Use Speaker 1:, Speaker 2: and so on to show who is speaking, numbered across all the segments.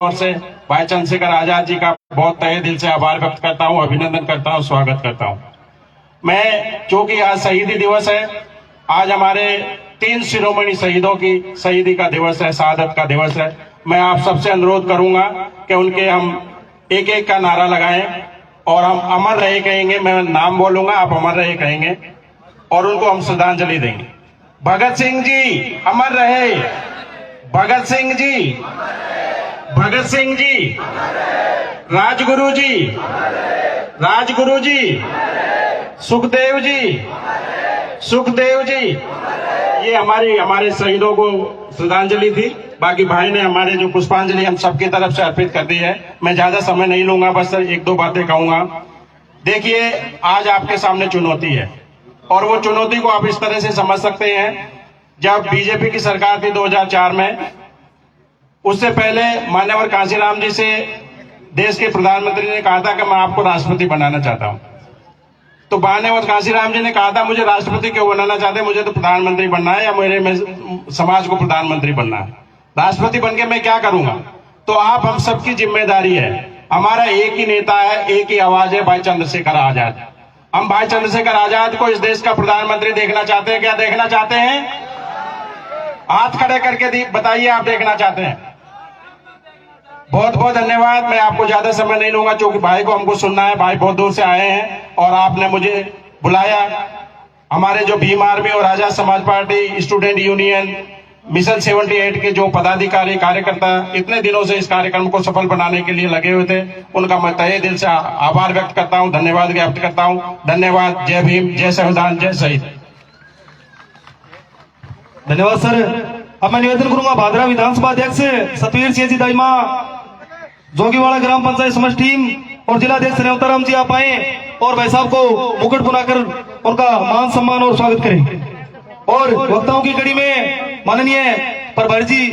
Speaker 1: ओर से भाई चंद्रशेखर आजाद जी का बहुत तहे दिल से आभार व्यक्त करता हूं, अभिनंदन करता हूं, स्वागत करता हूं। मैं चूंकि आज शहीदी दिवस है, आज हमारे 3 शिरोमणि शहीदों की शहीदी का दिवस है, शहादत का दिवस है। मैं आप सबसे अनुरोध करूंगा कि उनके हम एक एक का नारा लगाएं और हम अमर रहे कहेंगे। मैं नाम बोलूंगा, आप अमर रहे कहेंगे और उनको हम श्रद्धांजलि देंगे। भगत सिंह जी अमर रहे, भगत सिंह जी, भगत सिंह जी, राजगुरु जी, राजगुरु जी, सुखदेव जी, सुखदेव जी। ये हमारे शहीदों को श्रद्धांजलि थी। बाकी भाई ने हमारे जो पुष्पांजलि हम सबकी तरफ से अर्पित कर दी है। मैं ज्यादा समय नहीं लूंगा, बस 1-2 बातें कहूंगा। देखिए, आज आपके सामने चुनौती है और वो चुनौती को आप इस तरह से समझ सकते हैं। जब बीजेपी की सरकार थी 2004 में, उससे पहले मान्यवर कांशीराम जी से देश के प्रधानमंत्री ने कहा था कि मैं आपको राष्ट्रपति बनाना चाहता हूं। तो मान्यवर कांशीराम जी ने कहा था, मुझे राष्ट्रपति क्यों बनाना चाहते हैं, मुझे तो प्रधानमंत्री बनना है या मेरे समाज को प्रधानमंत्री बनना है। राष्ट्रपति बनके मैं क्या करूंगा। तो आप हम सबकी जिम्मेदारी है, हमारा एक ही नेता है, एक ही आवाज है, भाई चंद्रशेखर आजाद। हम भाई चंद्रशेखर आजाद को इस देश का प्रधानमंत्री देखना चाहते हैं। क्या देखना चाहते हैं? हाथ खड़े करके बताइए, आप देखना चाहते हैं। बहुत बहुत धन्यवाद। मैं आपको ज्यादा समय नहीं लूंगा, क्योंकि भाई को हमको सुनना है। भाई बहुत दूर से आए हैं और आपने मुझे बुलाया। हमारे जो भीम आर्मी और Azad Samaj party, student union, mission 78 के जो पदाधिकारी कार्यकर्ता इतने दिनों से इस कार्यक्रम को सफल बनाने के लिए लगे हुए थे, उनका मैं तहे दिल से आभार व्यक्त करता हूं, धन्यवाद ज्ञापित करता हूं। धन्यवाद। जय भीम, जय संविधान, जय शहीद।
Speaker 2: धन्यवाद सर। अब मैं निवेदन करूंगा भादरा विधानसभा अध्यक्ष सतवीर सिंह जी दाइमा, जोगीवाड़ा ग्राम पंचायत समष्टि टीम और जिला अध्यक्ष रेवताराम जी आप आए और भाई साहब को मुकुट बनाकर उनका मान सम्मान और स्वागत करें। और वक्ताओं की कड़ी में माननीय प्रभारी जी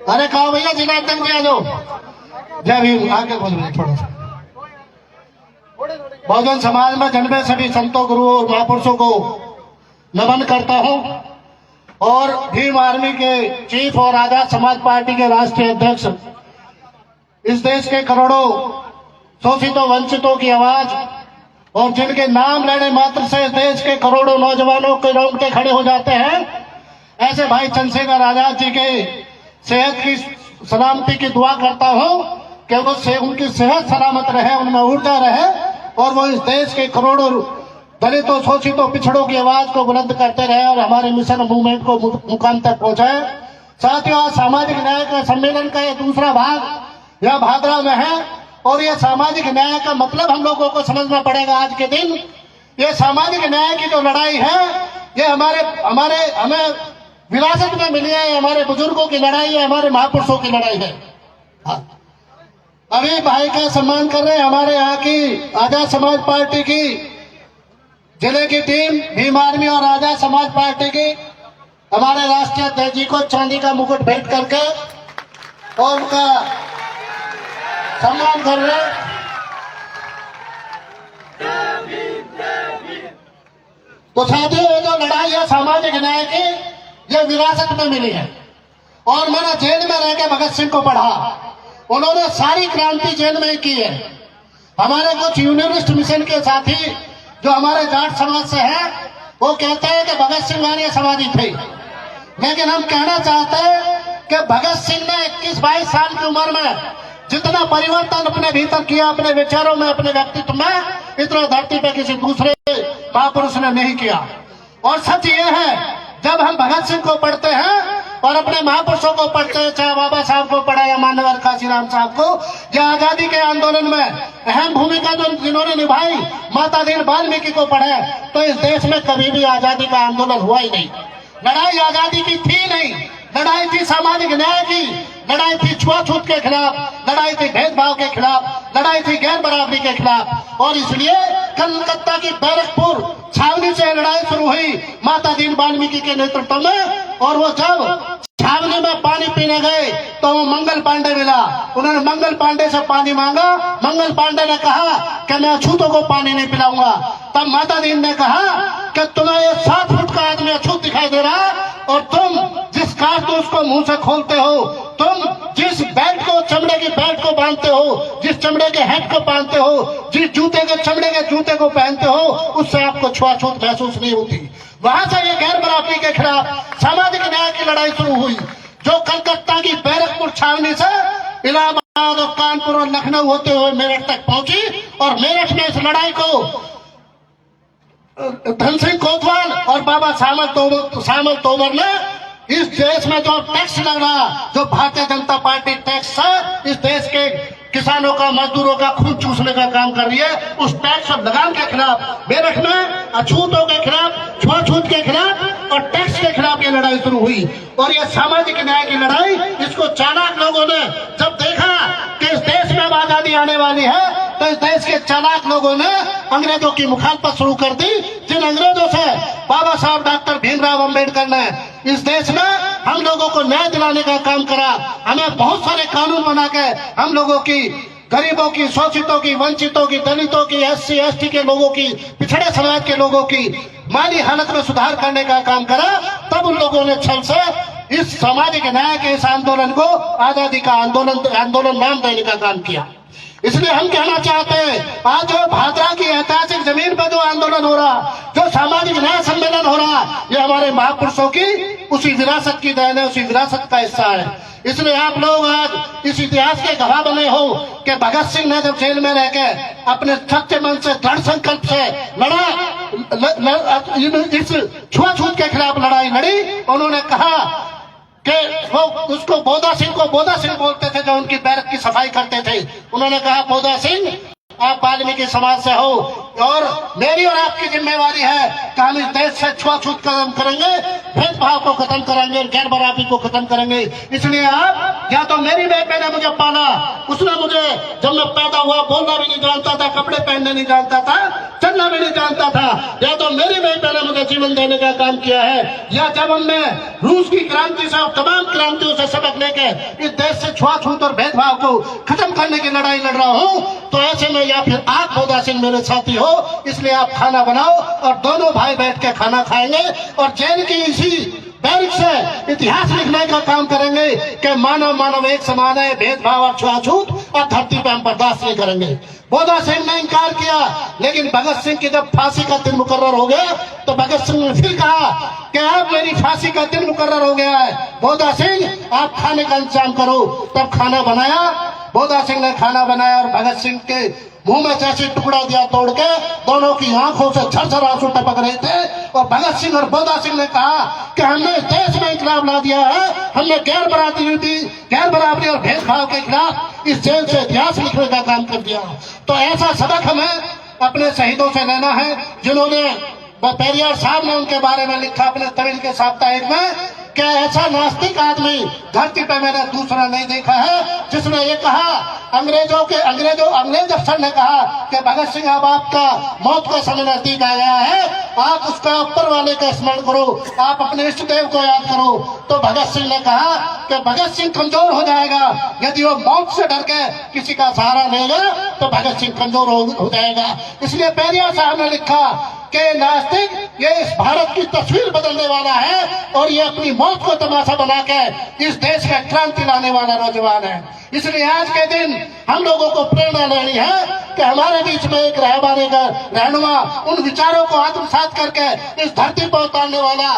Speaker 3: अरे कहो भैया जिला अध्यक्ष जी आ जाओ। जय भीम। आगे बोलिए थोड़ा सा। बहुजन समाज में जन्मे सभी संतों, गुरुओं और महापुरुषों को नमन करता हूं और भीम आर्मी के चीफ और आजाद समाज पार्टी के राष्ट्रीय अध्यक्ष, इस देश के करोड़ों शोषितों वंचितों की आवाज और जिनके नाम लेने मात्र से देश के करोड़ों नौजवानों के रोंगटे खड़े हो जाते हैं, ऐसे भाई चंद्रशेखर आजाद जी के सेहत की सलामती की दुआ करता हूं कि वो उनकी सेहत सलामत रहे, उनमें ऊर्जा रहे और वो इस देश के करोड़ों दलितों, शोषितों, पिछड़ों की आवाज को बुलंद करते रहे और हमारे मिशन मूवमेंट को मुकाम तक पहुंचाए। साथियों, आज सामाजिक न्याय का सम्मेलन का ये दूसरा भाग यह भादरा में है और ये सामाजिक न्याय का मतलब हम लोगों को समझना पड़ेगा। आज के दिन ये सामाजिक न्याय की जो लड़ाई है, ये हमें विरासत में मिली है। हमारे बुजुर्गों की लड़ाई है, हमारे महापुरुषों की लड़ाई है। अभी भाई का सम्मान कर रहे हैं हमारे यहाँ की आजाद समाज पार्टी की जिले की टीम, भीम आर्मी और आजाद समाज पार्टी की, हमारे राष्ट्रीय अध्यक्ष जी को चांदी का मुकुट भेंट करके और उनका सम्मान कर रहे हैं। तो साथियों, ये जो लड़ाई है सामाजिक न्याय की, ये विरासत में मिली है। और मैंने जेल में रह के भगत सिंह को पढ़ा, उन्होंने सारी क्रांति जेल में की है। हमारे कुछ यूनिवर्सिटी मिशन के साथी जो हमारे जाट समाज से हैं, वो कहते हैं कि भगत सिंह आर्य समाजी थे, लेकिन हम कहना चाहते हैं कि भगत सिंह ने 21-22 साल की उम्र में जितना परिवर्तन अपने भीतर किया, अपने विचारों में, अपने व्यक्तित्व में, इतना धरती पे किसी दूसरे महापुरुष ने नहीं किया। और सच ये है, जब हम भगत सिंह को पढ़ते हैं और अपने महापुरुषों को पढ़ते हैं, चाहे बाबा साहब को पढ़ा या मान्यवर कांशीराम साहब को, या आजादी के आंदोलन में अहम भूमिका जो जिन्होंने निभाई, माता दीन वाल्मीकि को पढ़े, तो इस देश में कभी भी आजादी का आंदोलन हुआ ही नहीं। लड़ाई आजादी की थी नहीं, लड़ाई थी सामाजिक न्याय की, लड़ाई थी छुआछूत के खिलाफ, लड़ाई थी भेदभाव के खिलाफ, लड़ाई थी गैर बराबरी के खिलाफ। और इसलिए कलकत्ता की बैरकपुर छावनी से लड़ाई शुरू हुई माता दीन वाल्मीकि के नेतृत्व में, और वो जब छावनी में पानी पीने गए तो वो मंगल पांडे मिला। उन्होंने मंगल पांडे से पानी मांगा। मंगल पांडे ने कहा कि मैं अछूतों को पानी नहीं पिलाऊंगा। तब माता दीन ने कहा कि तुम्हें ये 7 फुट का आदमी अछूत दिखाई दे रहा है और तुम जिस कारतूस को मुंह से खोलते हो, तुम जिस बेल्ट को, चमड़े की बेल्ट को बांधते हो, जिस चमड़े के हेड को बांधते हो, जिस जूते के चमड़े के जूते को पहनते हो, उससे आपको छुआछूत महसूस नहीं होती। वहां से ये गैर बराबरी के खिलाफ सामाजिक न्याय की लड़ाई शुरू हुई, जो कलकत्ता की बैरकपुर छावनी से इलाहाबाद और कानपुर और लखनऊ होते हुए मेरठ तक पहुंची। और मेरठ में इस लड़ाई को धन सिंह कोतवाल और बाबा सामल तोमर ने इस देश में जो टैक्स लग रहा, जो भारतीय जनता पार्टी टैक्स है, इस देश के किसानों का, मजदूरों का खून चूसने का काम कर रही है, उस टैक्स और लगान के खिलाफ मेरठ में अछूतों के खिलाफ, छुआछूत के खिलाफ और टैक्स के खिलाफ ये लड़ाई शुरू हुई। और ये सामाजिक न्याय की लड़ाई, इसको चालाक लोगों ने जब देखा कि इस देश में आजादी आने वाली है, तो इस देश के चालाक लोगों ने अंग्रेजों की मुखालफत शुरू कर दी। जिन अंग्रेजों से बाबा साहब डॉक्टर भीमराव अंबेडकर ने इस देश में हम लोगों को न्याय दिलाने का काम करा, हमें बहुत सारे कानून बना के हम लोगों की, गरीबों की, शोषितों की, वंचितों की, दलितों की, SC ST के लोगों की, पिछड़े समाज के लोगों की माली हालत में सुधार करने का काम करा। तब उन लोगों ने छल से इस सामाजिक न्याय के इस आंदोलन को आजादी का आंदोलन नाम देने का काम किया। इसलिए हम कहना चाहते हैं, आज जो भादरा की ऐतिहासिक जमीन पर जो आंदोलन हो रहा, जो सामाजिक न्याय सम्मेलन हो रहा, ये हमारे महापुरुषों की उसी विरासत की देन है, उसी विरासत का हिस्सा है। इसलिए आप लोग आज इस इतिहास के गवाह बने हो कि भगत सिंह ने जब जेल में रह के अपने सच्चे मन से, दृढ़ संकल्प से इस छुआछूत के खिलाफ लड़ाई लड़ी। उन्होंने कहा कि वो उसको बोधा सिंह को बोधा सिंह बोलते थे, जो उनकी बैरक की सफाई करते थे। उन्होंने कहा, बोधा सिंह आप वाल्मीकि समाज से हो और मेरी और आपकी जिम्मेवारी है कि हम इस देश से छुआछूत खत्म करेंगे, भेदभाव को खत्म करेंगे, गैर बराबरी को खत्म करेंगे। इसलिए आप, या तो मेरी बेटे ने मुझे पाला, उसने मुझे जब मैं पैदा हुआ बोलना भी नहीं जानता था, कपड़े पहनने नहीं जानता था, चलना भी नहीं जानता था, या तो मेरी बेटे ने मुझे जीवन देने का काम किया है, या जब हमने रूस की क्रांति से और तमाम क्रांतियों से सबक लेके इस देश से छुआछूत और भेदभाव को खत्म करने की लड़ाई लड़ रहा हूं, तो ऐसे में या फिर आप बोधा सिंह मेरे साथी हो, इसलिए आप खाना बनाओ और दोनों भाई बैठ के खाना खाएंगे और जेल की इसी बैरक से इतिहास लिखने का काम करेंगे कि मानव एक समान है, भेदभाव और छुआछूत और धरती पर हम बर्दाश्त नहीं करेंगे। बोधा सिंह ने इंकार किया, लेकिन भगत सिंह की जब फांसी का दिन मुकर्रर हो गया तो भगत सिंह ने फिर कहा कि अब मेरी फांसी का दिन मुकर्रर हो गया है, बोधा सिंह आप खाने का इंतजाम करो। तब खाना बनाया, बोधा सिंह ने खाना बनाया और भगत सिंह के मुंह में जैसे टुकड़ा दिया तोड़ के, दोनों की आंखों से झरझर आंसू टपक रहे थे। और भगत सिंह और बोधा सिंह ने कहा कि हमने इस देश में इंकलाब ला दिया है, हमने गैर बराबरी और भेदभाव के खिलाफ इस जेल से इतिहास लिखने का काम कर दिया। तो ऐसा सबक हमें अपने शहीदों से लेना है, जिन्होंने, पेरियार साहब ने उनके बारे में लिखा अपने तमिल के साप्ताहिक में कि ऐसा नास्तिक आदमी धरती पे मैंने दूसरा नहीं देखा है, जिसने ये कहा, अंग्रेज अफसर ने कहा कि भगत सिंह अब आपका मौत का समय नजदीक आ गया है, आप उसका ऊपर वाले का स्मरण करो, आप अपने इष्ट देव को याद करो। तो भगत सिंह ने कहा कि भगत सिंह कमजोर हो जाएगा, यदि वो मौत से डर के किसी का सहारा लेगा तो भगत सिंह कमजोर हो जाएगा। इसलिए पेरियार साहब ने लिखा कि नास्तिक ये इस भारत की तस्वीर बदलने वाला है और ये अपनी मौत को तमाशा बना के इस देश का क्रांति लाने वाला नौजवान है। इसलिए आज के दिन हम लोगों को प्रेरणा लेनी है कि हमारे बीच में एक रहनुमा उन विचारों को आत्मसात करके इस धरती पर उतारने वाला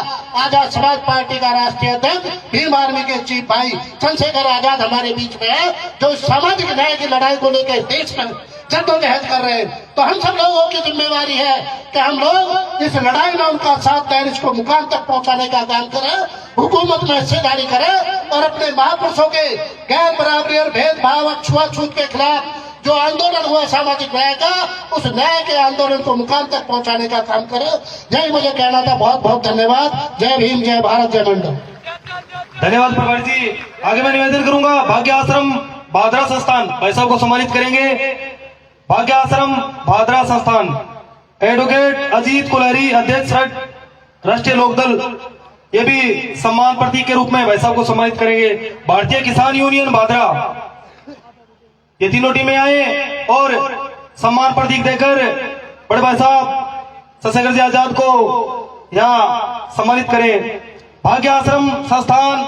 Speaker 3: आजाद समाज पार्टी का राष्ट्रीय अध्यक्ष भीम आर्मी के चीफ भाई चंद्रशेखर आजाद हमारे बीच में है, जो सामाजिक न्याय की लड़ाई को लेकर इस देश में जद्दोजहद कर रहे हैं। तो हम सब लोगों की जिम्मेवारी है कि हम लोग इस लड़ाई में उनका साथ दें, इसको मुकाम तक पहुंचाने का काम करें, हुकूमत में हिस्सेदारी करें और अपने महापुरुषों के गैर बराबरी और भेदभाव और छुआछूत के खिलाफ जो आंदोलन हुआ सामाजिक न्याय का, उस न्याय के आंदोलन को मुकाम तक पहुंचाने का काम करें। यही मुझे कहना था। बहुत बहुत धन्यवाद। जय भीम, जय भारत, जय मंडल।
Speaker 2: धन्यवाद प्रभारी जी। आगे मैं निवेदन करूंगा, भाग्य आश्रम भादरा संस्थान भाई साहब को सम्मानित करेंगे। भाग्य आश्रम भादरा संस्थान, एडवोकेट अजीत कुलहरी, अध्यक्ष राष्ट्रीय लोकदल ये भी सम्मान प्रतीक के रूप में भाई साहब को सम्मानित करेंगे। भारतीय किसान यूनियन भादरा, ये तीनों टीमें आए और सम्मान प्रतीक देकर बड़े भाई साहब शशेखर जी आजाद को यहाँ सम्मानित करें। भाग्य आश्रम संस्थान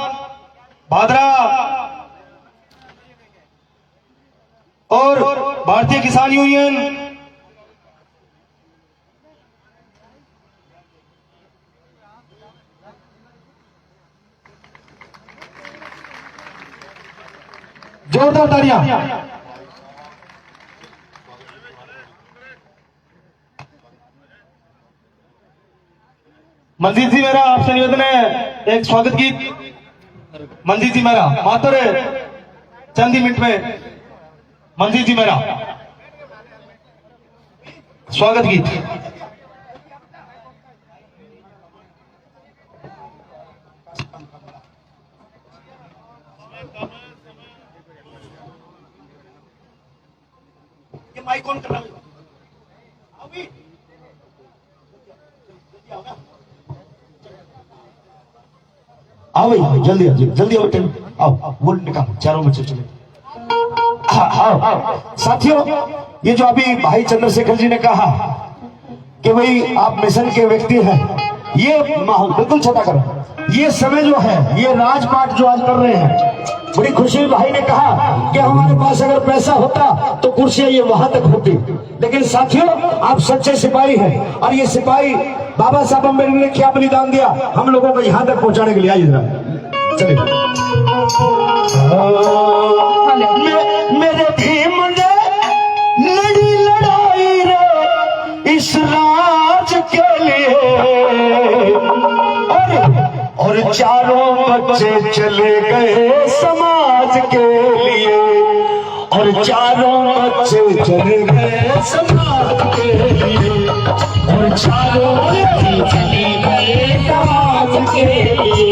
Speaker 2: भादरा और भारतीय किसान यूनियन जोरदार तालियां। मंजीत जी मेरा आपसे निवेदन है एक स्वागत गीत। मंजीत जी मेरा मात्र चंद ही मिनट में मंजीत जी मेरा स्वागत गीत। ये माइक कौन कर रहा है?
Speaker 4: आओ भाई जल्दी जल्दी आओ बोल निकाल चारों बच्चे चले। हाँ साथियों, ये जो अभी भाई चंद्रशेखर जी ने कहा कि भाई आप मिशन के व्यक्ति हैं, ये माहौल बिल्कुल छोटा करो। ये समय जो है, ये राजपाट जो आज कर रहे हैं, बड़ी खुशी भाई ने कहा कि हमारे पास अगर पैसा होता तो कुर्सियां ये वहां तक होती। लेकिन साथियों, आप सच्चे सिपाही हैं और ये सिपाही बाबा साहब अम्बेडकर ने क्या बलिदान दिया हम लोगों को यहाँ तक पहुंचाने के लिए। आइए जरा चलिए। मेरे भीम ने लड़ी लड़ाई रे इस राज के लिए, और चारों बच्चे चले गए समाज के लिए, और चारों बच्चे चले गए समाज के लिए, और चारों बच्चे चले गए समाज के लिए।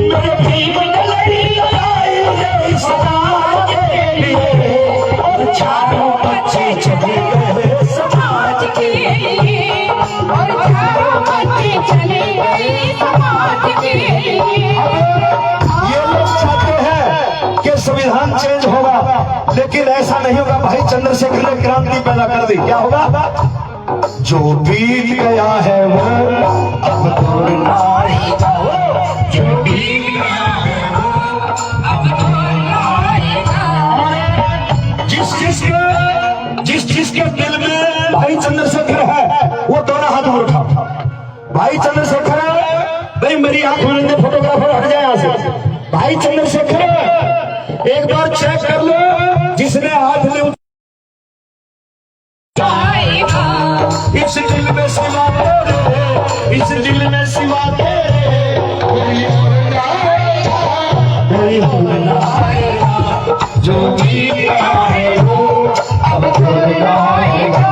Speaker 4: मेरे भीम ने लड़ी लड़ाई रे इस राज के लिए, और चारों बच्चे चले गए समाज के लिए, और चारों बच्चे चले गए समाज के लिए। ये लोग चाहते हैं कि संविधान चेंज होगा, लेकिन ऐसा नहीं होगा। भाई चंद्रशेखर ने क्रांति पैदा कर दी। क्या होगा? जो बीत गया है वो अब दोहराएगा, जो बीत गया है वो अब दोहराएगा। जिस जिसके दिल में भाई चंद्रशेखर है वो दोनों हाथ में उठा। भाई चंद्रशेखर है, भाई मेरी आंख में फोटोग्राफर हट जाए यहाँ से। भाई चंद्रशेखर एक बार चेक कर लो, जिसने हाथ में इस दिल में सिवा तेरे, इस दिल में सिवा तेरे कोई और ना आएगा, जो भी है वो अब आएगा।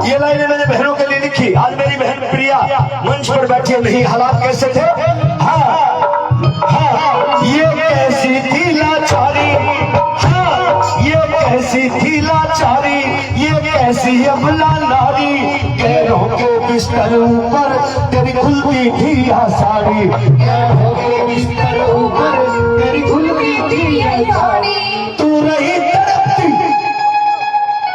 Speaker 4: ये लाइनें मैंने बहनों के लिए लिखी। आज मेरी बहन प्रिया मंच पर बैठी नहीं, हालात कैसे थे? हाँ, ये कैसी थी लाचारी, हाँ, ये कैसी थी लाचारी, ये कैसी अबला नारी, पैरों के बिस्तर ऊपर तेरी खुलती थी आसारी, पैरों के बिस्तर ऊपर तेरी खुलती थी आसारी, तू रही तड़पती।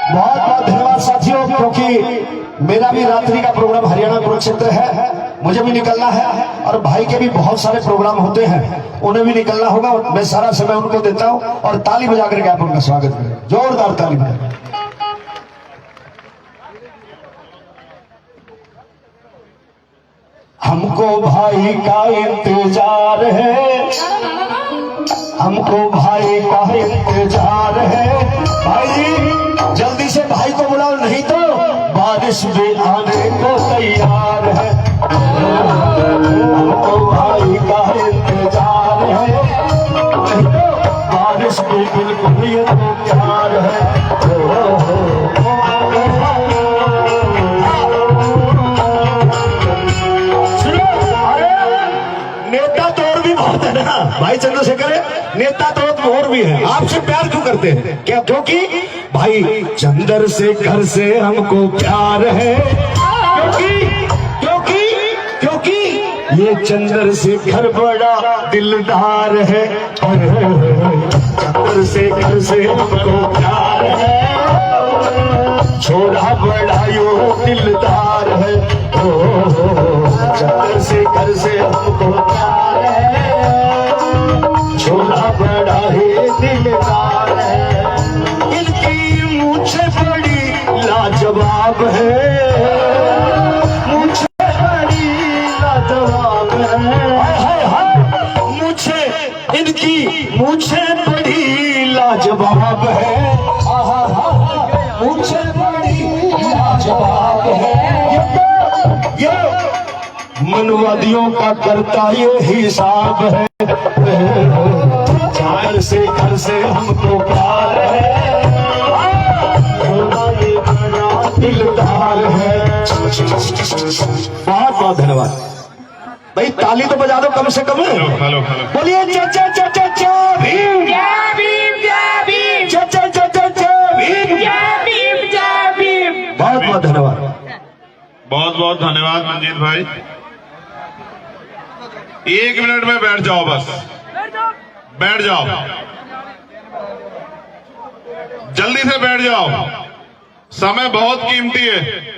Speaker 4: बहुत बहुत धन्यवाद साथियों, क्योंकि मेरा भी रात्रि का प्रोग्राम हरियाणा कुरुक्षेत्र है, मुझे भी निकलना है और भाई के भी बहुत सारे प्रोग्राम होते हैं, उन्हें भी निकलना होगा। मैं सारा समय उनको देता हूं और ताली बजा करके आप उनका स्वागत करें, जोरदार ताली बजा। हमको भाई का इंतजार है, हमको भाई का इंतजार है। भाई जी जल्दी से भाई को बुलाओ, नहीं तो बारिश भी आने को तैयार है। हमको भाई का इंतजार है, नहीं तो बारिश भी बिल्कुल ये तो प्यार है। भाई चंद्रशेखर नेता तो और भी है, आपसे प्यार क्यों करते हैं? क्या? क्योंकि भाई चंद्रशेखर से हमको प्यार है, क्योंकि क्योंकि ये चंद्रशेखर बड़ा दिलदार है, चंद्रशेखर से हमको प्यार है, छोरा बड़ा यो दिलदार है, चंद्रशेखर से हमको प्यार है, छोरा बड़ा ही दिलदार है, इनकी मूछे बड़ी लाजवाब है, मूछे बड़ी लाजवाब है, मूछे इनकी मूछे बड़ी लाजवाब है, मूछे बड़ी लाजवाब है, ये मनवादियों का करता ये हिसाब है, चंद्रशेखर से हमको प्यार है, ये बड़ा दिलदार है। बहुत बहुत धन्यवाद भाई, ताली तो बजा दो कम से कम। बोलिए चाचा चाचा चा भीम, चाचा चाचा चा भीम। बहुत बहुत धन्यवाद।
Speaker 5: बहुत बहुत धन्यवाद मंजीत भाई। 1 मिनट में बैठ जाओ, बस बैठ जाओ, जल्दी से बैठ जाओ, समय बहुत कीमती है।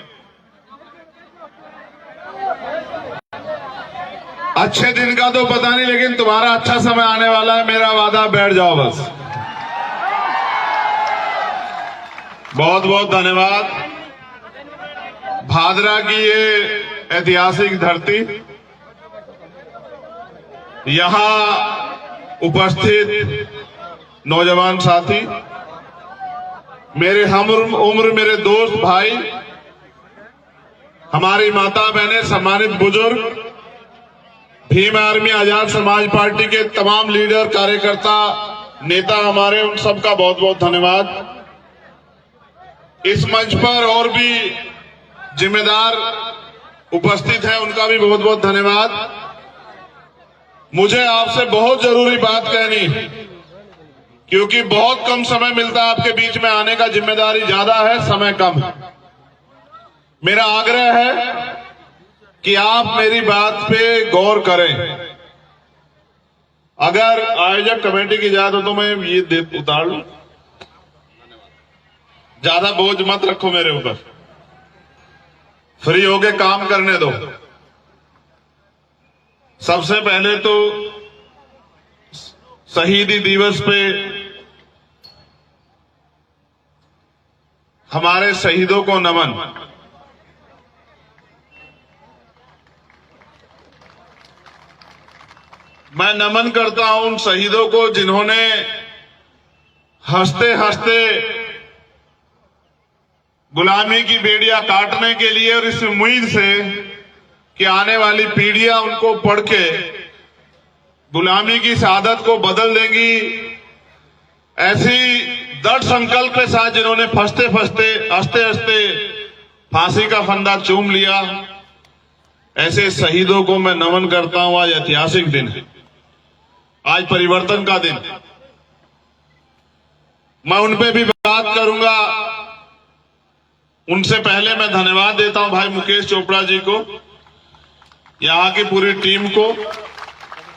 Speaker 5: अच्छे दिन का तो पता नहीं, लेकिन तुम्हारा अच्छा समय आने वाला है, मेरा वादा। बैठ जाओ बस। बहुत बहुत धन्यवाद। भादरा की ये ऐतिहासिक धरती, यहां उपस्थित नौजवान साथी, मेरे हम उम्र, मेरे दोस्त भाई, हमारी माता बहनें, सम्मानित बुजुर्ग, भीम आर्मी आजाद समाज पार्टी के तमाम लीडर, कार्यकर्ता, नेता हमारे, उन सबका बहुत बहुत धन्यवाद। इस मंच पर और भी जिम्मेदार उपस्थित हैं, उनका भी बहुत बहुत धन्यवाद। मुझे आपसे बहुत जरूरी बात कहनी, क्योंकि बहुत कम समय मिलता है आपके बीच में आने का, जिम्मेदारी ज्यादा है, समय कम है। मेरा आग्रह है कि आप मेरी बात पे गौर करें। अगर आयोजक कमेटी की इजाजत हो तो मैं ये उतार लूं, ज्यादा बोझ मत रखो मेरे ऊपर, फ्री होके काम करने दो। सबसे पहले तो शहीदी दिवस पे हमारे शहीदों को नमन। मैं नमन करता हूं उन शहीदों को जिन्होंने हंसते हंसते गुलामी की बेड़ियां काटने के लिए, और इस उम्मीद से कि आने वाली पीढ़ियां उनको पढ़ के गुलामी की इस आदत को बदल देंगी, ऐसी दृढ़ संकल्प के साथ जिन्होंने फंसते हंसते फांसी का फंदा चूम लिया, ऐसे शहीदों को मैं नमन करता हूं। आज ऐतिहासिक दिन है, आज परिवर्तन का दिन। मैं उन पे भी बात करूंगा। उनसे पहले मैं धन्यवाद देता हूं भाई मुकेश चोपड़ा जी को, यहां की पूरी टीम को,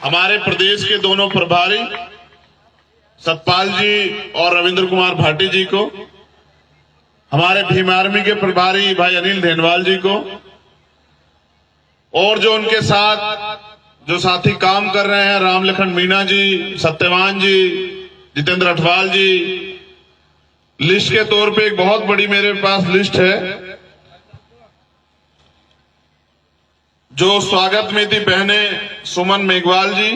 Speaker 5: हमारे प्रदेश के दोनों प्रभारी सतपाल जी और रविंद्र कुमार भाटी जी को, हमारे भीम आर्मी के प्रभारी भाई अनिल धेनवाल जी को, और जो उनके साथ जो साथी काम कर रहे हैं, राम लखन मीना जी, सत्यवान जी, जितेंद्र अठवाल जी। लिस्ट के तौर पे एक बहुत बड़ी मेरे पास लिस्ट है। जो स्वागत में थी बहनें सुमन मेघवाल जी,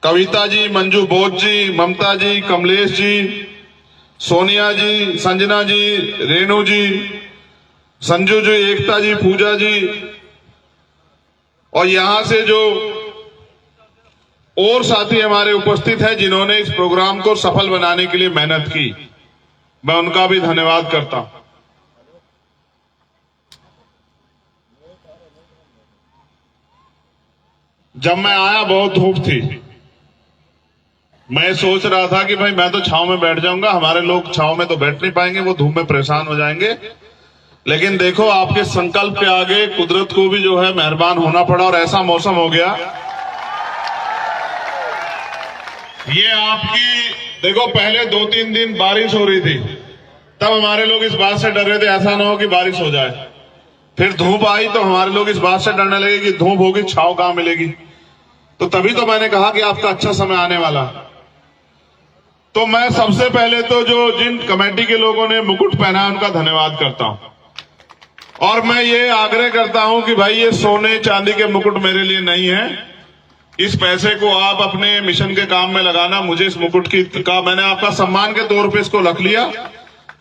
Speaker 5: कविता जी, मंजू बोध जी, ममता जी, कमलेश जी, सोनिया जी, संजना जी, रेणु जी, संजू जी, एकता जी, पूजा जी, और यहां से जो और साथी हमारे उपस्थित हैं जिन्होंने इस प्रोग्राम को सफल बनाने के लिए मेहनत की, मैं उनका भी धन्यवाद करता हूं। जब मैं आया बहुत धूप थी, मैं सोच रहा था कि भाई मैं तो छांव में बैठ जाऊंगा, हमारे लोग छांव में तो बैठ नहीं पाएंगे, वो धूप में परेशान हो जाएंगे। लेकिन देखो आपके संकल्प के आगे कुदरत को भी जो है मेहरबान होना पड़ा और ऐसा मौसम हो गया। ये आपकी देखो, पहले 2-3 दिन बारिश हो रही थी, तब हमारे लोग इस बात से डर रहे थे ऐसा ना हो कि बारिश हो जाए। फिर धूप आई तो हमारे लोग इस बात से डरने लगे कि धूप होगी, छांव कहां मिलेगी। तो तभी तो मैंने कहा कि आपका अच्छा समय आने वाला। तो मैं सबसे पहले तो जो जिन कमेटी के लोगों ने मुकुट पहना है उनका धन्यवाद करता हूं। और मैं ये आग्रह करता हूं कि भाई ये सोने चांदी के मुकुट मेरे लिए नहीं है। इस पैसे को आप अपने मिशन के काम में लगाना। मुझे इस मुकुट का मैंने आपका सम्मान के तौर पे इसको रख लिया।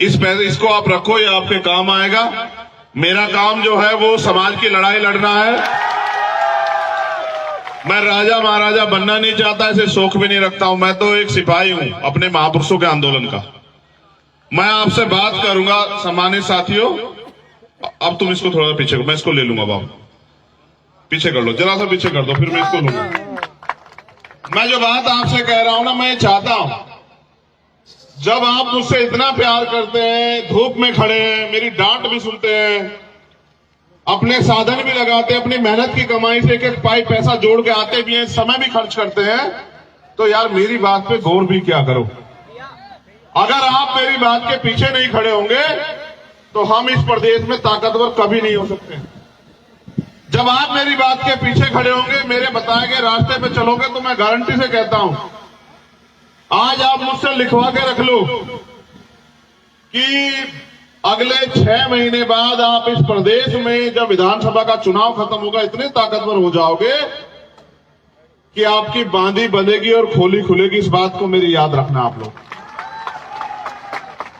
Speaker 5: इसको आप रखो, ये आपके काम आएगा। मेरा काम जो है वो समाज की लड़ाई लड़ना है। मैं राजा महाराजा बनना नहीं चाहता, ऐसे शौक भी नहीं रखता हूं। मैं तो एक सिपाही हूं अपने महापुरुषों के आंदोलन का। मैं आपसे बात करूंगा सम्मानित साथियों। अब तुम इसको थोड़ा पीछे, मैं इसको ले लूंगा बाबू, पीछे कर लो, जरा सा पीछे कर दो, फिर मैं इसको लूंगा। मैं जो बात आपसे कह रहा हूं ना, मैं चाहता हूं जब आप मुझसे इतना प्यार करते हैं, धूप में खड़े हैं, मेरी डांट भी सुनते हैं, अपने साधन भी लगाते हैं, अपनी मेहनत की कमाई से एक पाई पैसा जोड़ के आते भी हैं, समय भी खर्च करते हैं, तो यार मेरी बात पे गौर भी क्या करो। अगर आप मेरी बात के पीछे नहीं खड़े होंगे तो हम इस प्रदेश में ताकतवर कभी नहीं हो सकते। जब आप मेरी बात के पीछे खड़े होंगे, मेरे बताए गए रास्ते पे चलोगे, तो मैं गारंटी से कहता हूं, आज आप मुझसे लिखवा के रख लो कि अगले 6 महीने बाद आप इस प्रदेश में जब विधानसभा का चुनाव खत्म होगा, इतने ताकतवर हो जाओगे कि आपकी बांधी बंधेगी और खोली खुलेगी। इस बात को मेरी याद रखना आप लोग।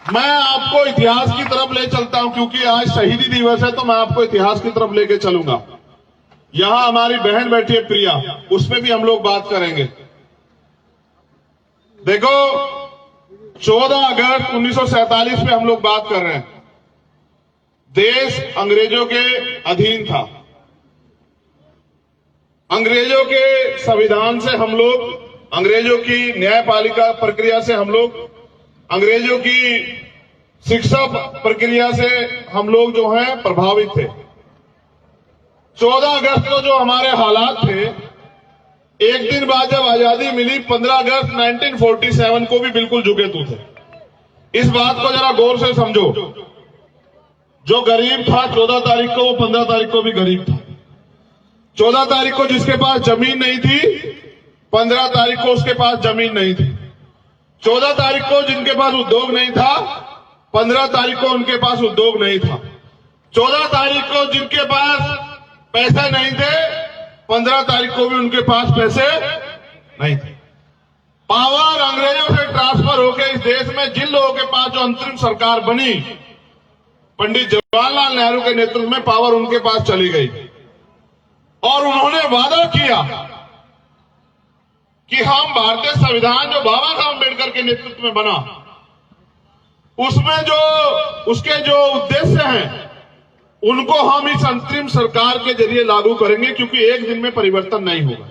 Speaker 5: मैं आपको इतिहास की तरफ ले चलता हूं, क्योंकि आज शहीदी दिवस है, तो मैं आपको इतिहास की तरफ लेके चलूंगा। यहां हमारी बहन बैठी है प्रिया, उसमें भी हम लोग बात करेंगे। देखो 14 अगस्त 1947 में हम लोग बात कर रहे हैं। देश अंग्रेजों के अधीन था। अंग्रेजों के संविधान से हम लोग, अंग्रेजों की न्यायपालिका प्रक्रिया से हम लोग, अंग्रेजों की शिक्षा प्रक्रिया से हम लोग जो हैं प्रभावित थे। 14 अगस्त को जो हमारे हालात थे, एक दिन बाद जब आजादी मिली 15 अगस्त 1947 को भी बिल्कुल झुके तू थे। इस बात को जरा गौर से समझो। जो गरीब था 14 तारीख को, वो 15 तारीख को भी गरीब था। 14 तारीख को जिसके पास जमीन नहीं थी, 15 तारीख को उसके पास जमीन नहीं थी। 14 तारीख को जिनके पास उद्योग नहीं था, 15 तारीख को उनके पास उद्योग नहीं था। 14 तारीख को जिनके पास पैसे नहीं थे, 15 तारीख को भी उनके पास पैसे नहीं थे। पावर अंग्रेजों से ट्रांसफर होकर इस देश में जिन लोगों के पास जो अंतरिम सरकार बनी, पंडित जवाहरलाल नेहरू के नेतृत्व में पावर उनके पास चली गई। और उन्होंने वादा किया कि हम भारतीय संविधान जो बाबा साहब अम्बेडकर के नेतृत्व में बना, उसमें जो उसके जो उद्देश्य हैं, उनको हम इस अंतरिम सरकार के जरिए लागू करेंगे, क्योंकि एक दिन में परिवर्तन नहीं होगा।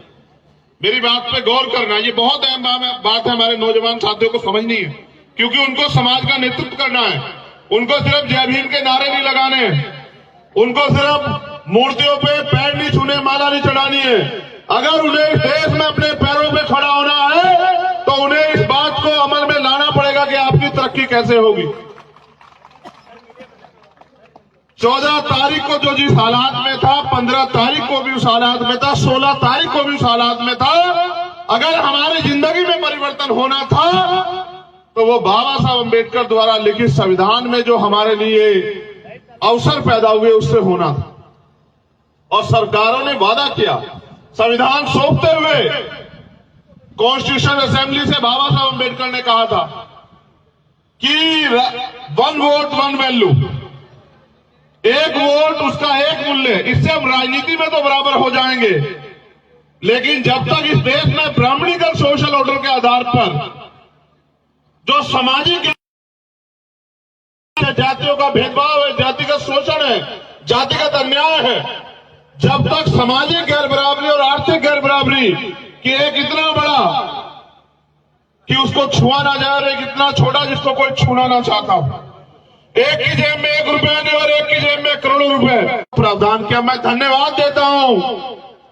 Speaker 5: मेरी बात पे गौर करना, ये बहुत अहम बात है, हमारे नौजवान साथियों को समझनी है, क्योंकि उनको समाज का नेतृत्व करना है। उनको सिर्फ जय भीम के नारे नहीं लगाने, उनको सिर्फ मूर्तियों पे पैर नहीं छूने, माला नहीं चढ़ानी है। अगर उन्हें इस देश में अपने पैरों पे खड़ा होना है, तो उन्हें इस बात को अमल में लाना पड़ेगा कि आपकी तरक्की कैसे होगी। 14 तारीख को जो जिस हालात में था, 15 तारीख को भी उस हालात में था, 16 तारीख को भी उस हालात में था। अगर हमारी जिंदगी में परिवर्तन होना था, तो वो बाबा साहब अम्बेडकर द्वारा लिखित संविधान में जो हमारे लिए अवसर पैदा हुए, उससे होना था। और सरकारों ने वादा किया, संविधान सौंपते हुए कॉन्स्टिट्यूशन असेंबली से बाबा साहब अम्बेडकर ने कहा था कि 1 वोट 1 वैल्यू, एक वोट उसका एक मूल्य। इससे हम राजनीति में तो बराबर हो जाएंगे, लेकिन जब तक इस देश में ब्राह्मणिकल सोशल ऑर्डर के आधार पर जो सामाजिक जातियों का भेदभाव है, जातिगत शोषण है, जातिगत अन्याय है, जब तक सामाजिक गैर बराबरी और आर्थिक गैर बराबरी की एक इतना बड़ा कि उसको छुआ ना जाए और एक इतना छोटा जिसको कोई छूना ना चाहता हो। एक की जेब में 1 रुपया नहीं और एक की जेब में करोड़ों रुपए प्रावधान किया। मैं धन्यवाद देता हूं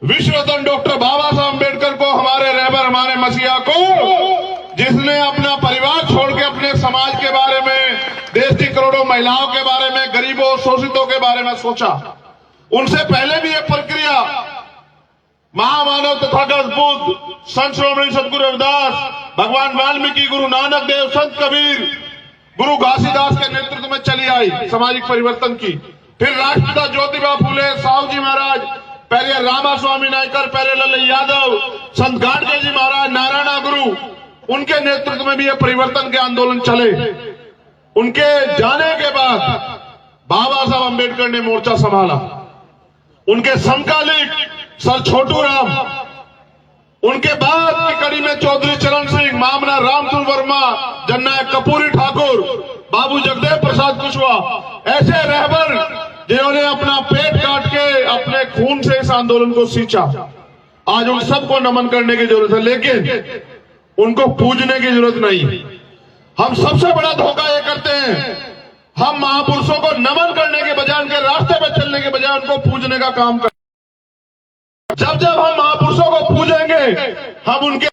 Speaker 5: विश्व रत्न डॉक्टर बाबा साहब अम्बेडकर को, हमारे रहबर, हमारे मसीहा को, जिसने अपना परिवार छोड़ के अपने समाज के बारे में, देश की करोड़ों महिलाओं के बारे में, गरीबों शोषितों के बारे में सोचा। उनसे पहले भी यह प्रक्रिया महामानव तथागत बुद्ध, संत श्रोमणी सतगुरु रविदास, भगवान वाल्मीकि, गुरु नानक देव, संत कबीर, गुरु घासीदास के नेतृत्व में चली आई सामाजिक परिवर्तन की। फिर राष्ट्रपिता ज्योतिबा फूले, साहू जी महाराज, पहले रामास्वामी नायकर, पहले लल्लू यादव, संत गाडगे जी महाराज, नारायणा गुरु, उनके नेतृत्व में भी यह परिवर्तन के आंदोलन चले। उनके जाने के बाद बाबा साहब अम्बेडकर ने मोर्चा संभाला। उनके समकालिक सर छोटू राम, उनके बाद की कड़ी में चौधरी चरण सिंह, मामना रामचंद्र वर्मा, जननायक कपूरी ठाकुर, बाबू जगदेव प्रसाद कुशवाहा, ऐसे रहबर जिन्होंने अपना पेट काट के अपने खून से इस आंदोलन को सींचा। आज उन सबको नमन करने की जरूरत है, लेकिन उनको पूजने की जरूरत नहीं। हम सबसे बड़ा धोखा ये करते हैं, हम महापुरुषों को नमन करने के बजाय, उनके रास्ते पर चलने के बजाय उनको पूजने का काम करते हैं। जब जब हम महापुरुषों को पूजेंगे, हम उनके